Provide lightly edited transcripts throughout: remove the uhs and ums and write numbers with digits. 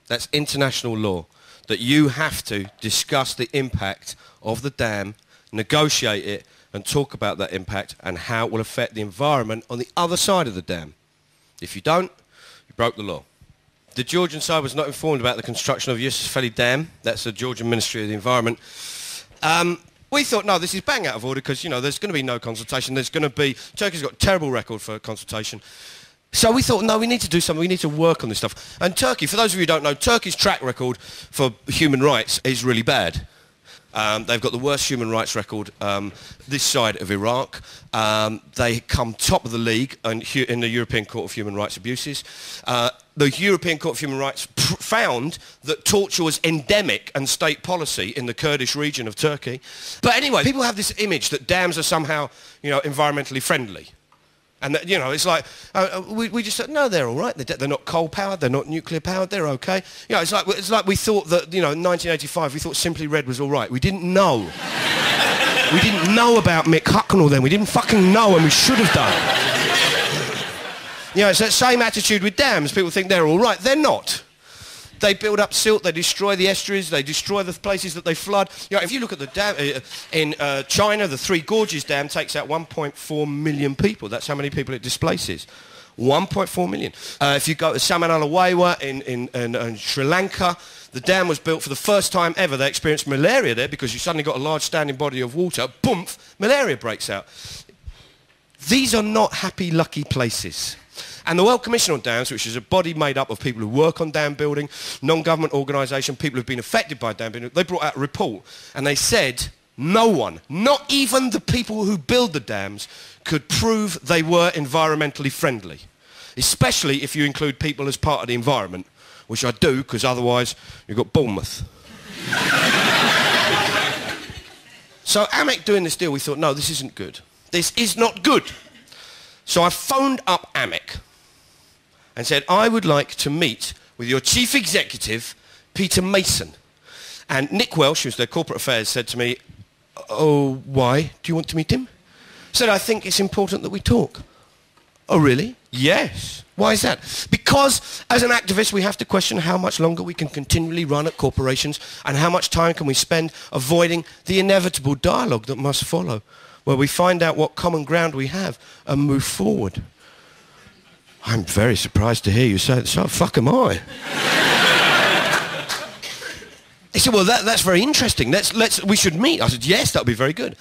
That's international law, that you have to discuss the impact of the dam, negotiate it, and talk about that impact and how it will affect the environment on the other side of the dam. If you don't, you broke the law. The Georgian side was not informed about the construction of Yusufeli Dam. That's the Georgian Ministry of the Environment. We thought, no, this is bang out of order because, you know, there's going to be no consultation. Turkey's got a terrible record for consultation. So we thought, no, we need to do something. We need to work on this stuff. And Turkey, for those of you who don't know, Turkey's track record for human rights is really bad. They've got the worst human rights record this side of Iraq. They come top of the league in the European Court of Human Rights Abuses. The European Court of Human Rights found that torture was endemic and state policy in the Kurdish region of Turkey. But anyway, people have this image that dams are somehow, you know, environmentally friendly. And, you know, it's like, we just said, no, they're all right. They're not coal-powered. They're not nuclear-powered. They're OK. You know, it's like we thought that, you know, in 1985, we thought Simply Red was all right. We didn't know. We didn't know about Mick Hucknall then. We didn't fucking know, and we should have done. You know, it's that same attitude with dams. People think they're all right. They're not. They build up silt, they destroy the estuaries, they destroy the places that they flood. You know, if you look at the dam in China, the Three Gorges Dam takes out 1.4 million people. That's how many people it displaces. 1.4 million. If you go to Samanalawewa in Sri Lanka, the dam was built for the first time ever. They experienced malaria there because you suddenly got a large standing body of water. Boom, malaria breaks out. These are not happy, lucky places. And the World Commission on Dams, which is a body made up of people who work on dam building, non-government organisation, people who've been affected by dam building, they brought out a report and they said no one, not even the people who build the dams, could prove they were environmentally friendly, especially if you include people as part of the environment, which I do, because otherwise you've got Bournemouth. So AMEC doing this deal, we thought, no, this isn't good. This is not good. So I phoned up AMEC and said, I would like to meet with your chief executive, Peter Mason. And Nick Welsh, who's their corporate affairs, said to me, oh, why? Do you want to meet him? I said, I think it's important that we talk. Oh, really? Yes. Why is that? Because as an activist, we have to question how much longer we can continually run at corporations and how much time can we spend avoiding the inevitable dialogue that must follow, where we find out what common ground we have and move forward. I'm very surprised to hear you say that, so fuck am I. He said, well, that's very interesting. We should meet. I said, yes, that would be very good.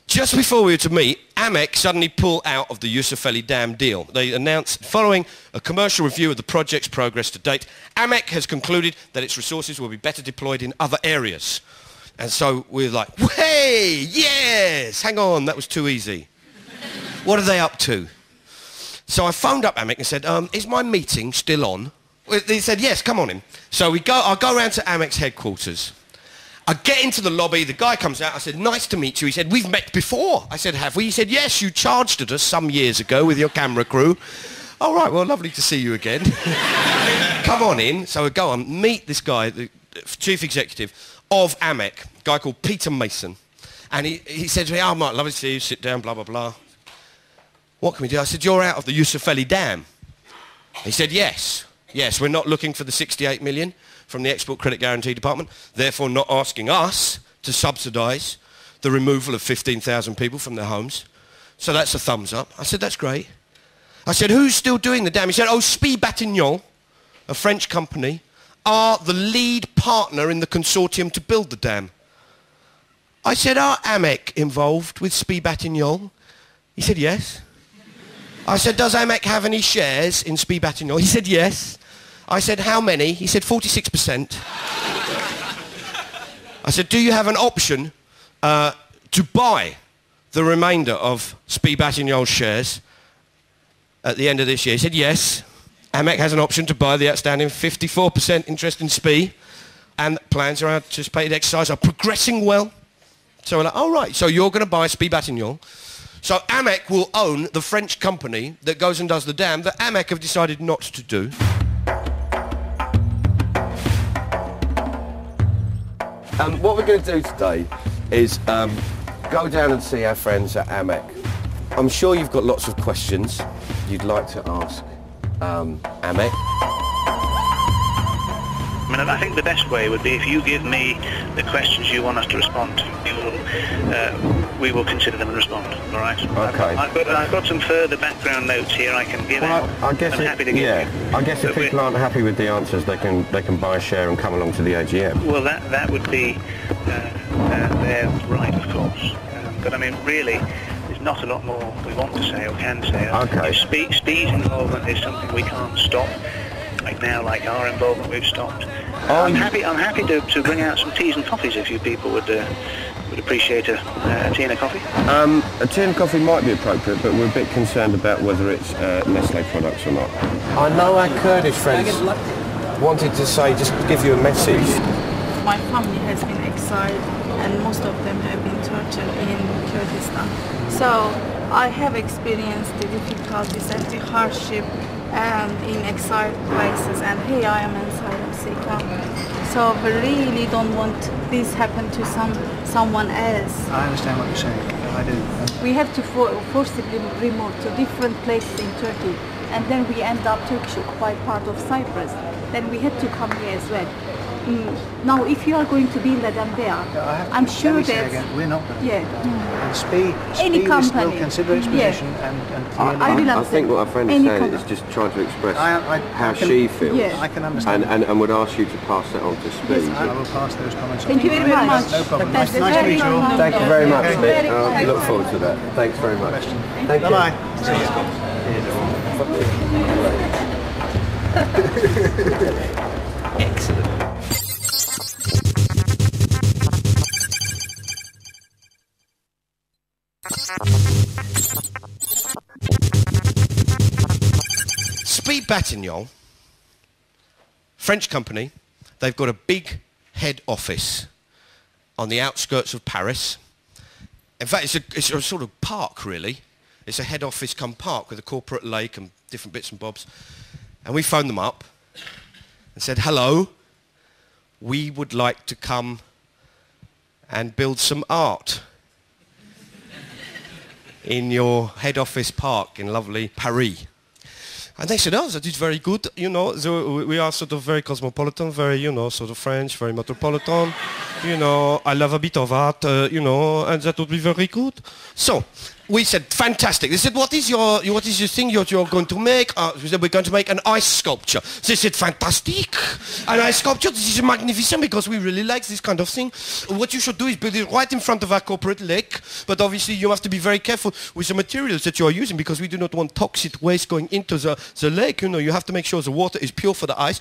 Just before we were to meet, AMEC suddenly pulled out of the Yusufeli Dam deal. They announced, following a commercial review of the project's progress to date, AMEC has concluded that its resources will be better deployed in other areas. And so we're like, hey, yes, hang on, that was too easy. What are they up to? So I phoned up AMEC and said, is my meeting still on? They said, yes, come on in. So I'll go around to AMEC's headquarters. I get into the lobby, the guy comes out, I said, nice to meet you. He said, we've met before. I said, have we? He said, yes, you charged at us some years ago with your camera crew. All right, well, lovely to see you again. Come on in. So I go on, meet this guy, the chief executive of AMEC, a guy called Peter Mason. And he said to me, oh, Mark, lovely to see you, sit down, blah, blah, blah. What can we do? I said, you're out of the Yusufeli Dam. He said, yes. Yes, we're not looking for the 68 million from the Export Credit Guarantee Department, therefore not asking us to subsidise the removal of 15,000 people from their homes. So that's a thumbs up. I said, that's great. I said, who's still doing the dam? He said, oh, Spy Batignon, a French company, are the lead partner in the consortium to build the dam. I said, are AMEC involved with Spy Batignon? He said, yes. I said, does AMEC have any shares in Spy Batignon? He said, yes. I said, how many? He said, 46%. I said, do you have an option to buy the remainder of Spy Batignol's shares at the end of this year? He said, yes. AMEC has an option to buy the outstanding 54% interest in Spy, and plans around anticipated exercise are progressing well. So we're like, oh, right, so you're going to buy Spy Batignon. So AMEC will own the French company that goes and does the dam that AMEC have decided not to do. What we're going to do today is go down and see our friends at AMEC. I'm sure you've got lots of questions you'd like to ask AMEC. I mean, I think the best way would be if you give me the questions you want us to respond to. We will consider them and respond. All right. Okay. I've got some further background notes here I can give out. I guess I'm happy to give you. I guess if people aren't happy with the answers, they can buy a share and come along to the AGM. Well, that would be their right, of course. But I mean, really, there's not a lot more we want to say or can say. Okay. Speed involvement is something we can't stop. Like now, like our involvement, we've stopped. I'm happy to bring out some teas and coffees if you people would appreciate a tea and a coffee. A tea and coffee might be appropriate, but we're a bit concerned about whether it's Nestle products or not. I know our Kurdish friends wanted to say, just give you a message. My family has been exiled and most of them have been tortured in Kurdistan. So I have experienced the difficulties and the hardship in exiled places, and here I am inside of Sika. So we really don't want this happen to someone else. I understand what you're saying. I do. We have to forcibly remove to different places in Turkey, and then we end up Turkish occupied part of Cyprus. Then we had to come here as well. Now, if you are going to build a dam there, I'm sure that we're not going to. Yeah. And SPI will consider its position and I think what our friend is saying is just trying to express how she feels. Yeah. I can understand. And would ask you to pass that on to SPI. Yes, I will pass those comments on. Thank you very much. No problem. That's Nice to meet you all. Thank you very much, Okay. Nick. I look forward to that. Thanks very much. Thank you. Bye-bye. Excellent. Speed Batignon, French company, they've got a big head office on the outskirts of Paris. In fact, it's a sort of park, really. It's a head office come park with a corporate lake and different bits and bobs. And we phoned them up and said, hello, we would like to come and build some art in your head office park in lovely Paris. And they said, oh, that is very good, you know, so we are sort of very cosmopolitan, very, you know, sort of French, very metropolitan, you know, I love a bit of art, you know, and that would be very good. So, we said, fantastic. They said, what is your thing you're going to make? We said, we're going to make an ice sculpture. They said, fantastic. An ice sculpture, this is magnificent because we really like this kind of thing. What you should do is build it right in front of our corporate lake, but obviously you have to be very careful with the materials that you are using because we do not want toxic waste going into the lake. You know, you have to make sure the water is pure for the ice.